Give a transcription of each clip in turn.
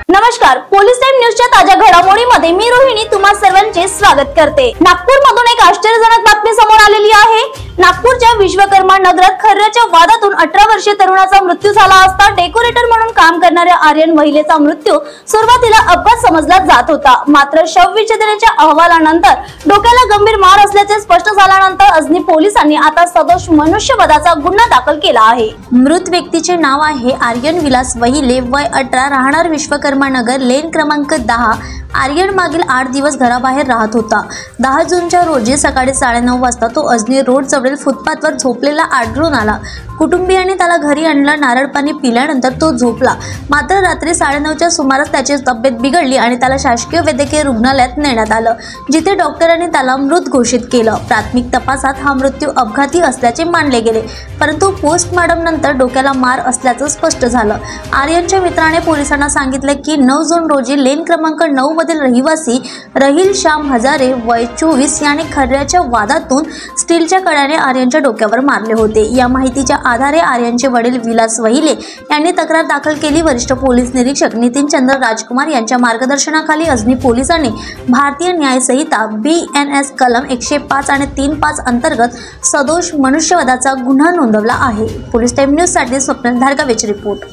नमस्कार, police time न्यूजच्या ताज्या घडामोडीमध्ये मी रोहिणी तुम्हा सर्वांचे स्वागत करते। नागपूरमधून एक आश्चर्यजनक बातमी समोर आलेली आहे। नागपूरच्या विश्वकर्मा नगरात खर्याच्या वादातून 18 वर्षीय तरुणाचा मृत्यू झाला असता डेकोरेटर म्हणून काम करणाऱ्या आर्यन महिलेचा मृत्यू सुरुवातीला अपघात समजला जात होता। मात्र शवविच्छेदनाच्या अहवालानंतर डोक्याला गंभीर मार असल्याचे स्पष्ट झाल्यानंतर अजनी पोलिसांनी आता सदोष मनुष्यवधाचा गुन्हा दाखल केला आहे। मृत व्यक्तीचे नाव आहे आर्यन विलास वहिले, वय 18, राहणार विश्वकर्मा नगर, लेन क्रमांक 10। आर्यन मागील 8 दिवस घराबाहेर राहत होता। 10 जूनच्या रोजी सकाळी 9:30 वाजता तो अजनी रोड जवळील फुटपाथवर झोपलेला आढळून आला। कुटुंबियांनी त्याला घरी आणलं। नारळ पाणी पिल्यानंतर तो झोपला। मात्र रात्री 9:30च्या सुमारास त्याची तब्येत बिघडली आणि त्याला शासकीय वैद्यकीय रुग्णालयात नेण्यात आलं, जिथे डॉक्टरांनी त्याला मृत घोषित केलं। प्राथमिक तपासात हा मृत्यू अपघाती असल्याचे मानले गेले, परंतु पोस्टमॉर्टम नंतर डोक्याला मार असल्याचं स्पष्ट झालं। आर्यनच्या मित्राने पोलिसांना सांगितले की 9 जून रोजी लेन क्रमांक 9 मधील रहिवासी रहील श्याम हजारे, वय 24 याने खर्याच्या वादातून स्टीलच्या कड्याने आर्यनच्या डोक्यावर मारले होते। या माहितीच्या आधारे आर्यनचे वडील विलास वहिले यांनी तक्रार दाखल केली। वरिष्ठ पोलीस निरीक्षक नितीन चंद्र राजकुमार यांच्या मार्गदर्शनाखाली अजनी पोलिसांनी भारतीय न्याय संहिता BNS कलम 105 आणि 3.5 अंतर्गत सदोष मनुष्यवधाचा गुन्हा नोंदवला आहे। पोलीस टाइम न्यूज साठी स्वप्नील धारगावेची रिपोर्ट।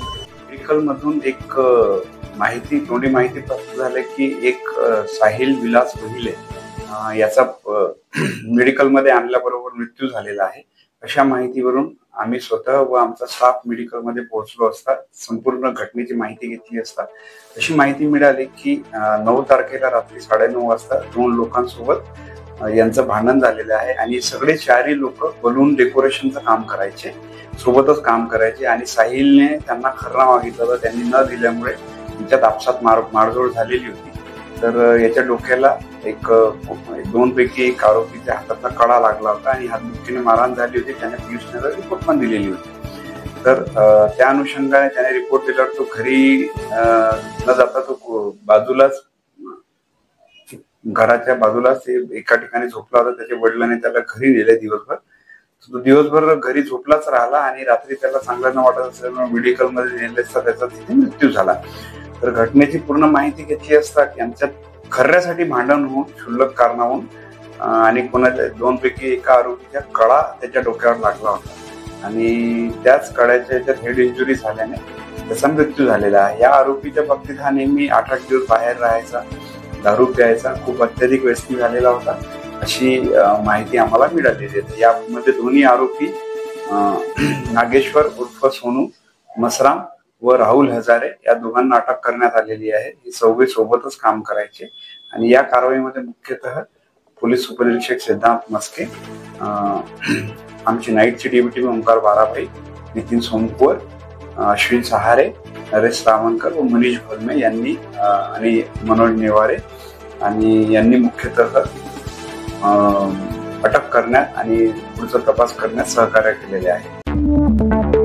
मेडिकलमधून एक तोंडी माहिती प्राप्त झाली की एक साहिल विलास वहिले याचा मेडिकलमध्ये आणल्याबरोबर मृत्यू झालेला आहे। अशा माहितीवरून आम्ही स्वतः व आमचा स्टाफ मेडिकलमध्ये पोहोचलो असता संपूर्ण घटनेची माहिती घेतली असता अशी माहिती मिळाली की 9 तारखेला रात्री 9:30 वाजता 2 लोकांसोबत यांचं भांडण झालेलं आहे आणि सगळे 4ही लोक बलून डेकोरेशनचं काम करायचे, सोबतच काम करायचे आणि साहिलने त्यांना खर्रा मागितला तर त्यांनी न दिल्यामुळे त्यांच्यात आपसात मारझोड झालेली होती। तर याच्या डोक्याला एक 2 पैकी एक आरोपीच्या हाताचा कडा लागला होता आणि हातमुठीने मारहाण झाली होती। त्याने पोलिसांना रिपोर्ट पण दिलेली होती। तर त्या अनुषंगाने त्याने रिपोर्ट दिल्यावर तो घरी न जाता तो बाजूलाच घराच्या बाजूलाच एका ठिकाणी झोपला होता। त्याच्या वडिलांनी त्याला घरी नेले दिवसभर। तो दिवसभर घरी झोपलाच राहिला आणि रात्री त्याला चांगलं न वाटत असल्यामुळे मेडिकलमध्ये नेले असता त्याचा तिथे मृत्यू झाला। तर घटनेची पूर्ण माहिती घेतली असता की आमच्यात खर्यासाठी भांडण होऊन क्षुल्लक कारणावरून आणि कोणाच्या 2 पैकी एका आरोपीच्या कडा त्याच्या डोक्यावर लागला होता आणि त्याच कड्याच्या याच्यात हेड इंजुरी झाल्याने त्याचा मृत्यू झालेला आहे। या आरोपीच्या बाबतीत हा नेहमी 8-8 दिवस बाहेर राहायचा, दारू प्यायचा, खूप अत्याधिक व्यसनी झालेला होता अशी माहिती आम्हाला मिळालेली आहे। यामध्ये दोन्ही आरोपी नागेश्वर उर्फ सोनू मसराम व राहुल हजारे या दोघांना अटक करण्यात आलेली आहे। हे सगळे सोबतच काम करायचे आणि या कारवाईमध्ये मुख्यतः पोलीस उपनिरीक्षक सिद्धांत मस्के, आमची नाईटची DBT ओंकार बाराभाई, नितीन सोमकुवर, अश्विन सहारे, नरेश रावणकर व मनीष भोलमे यांनी आणि मनोज नेवारे आणि यांनी मुख्यतः अटक करण्यात आणि पुढचा तपास करण्यात सहकार्य केलेले आहे।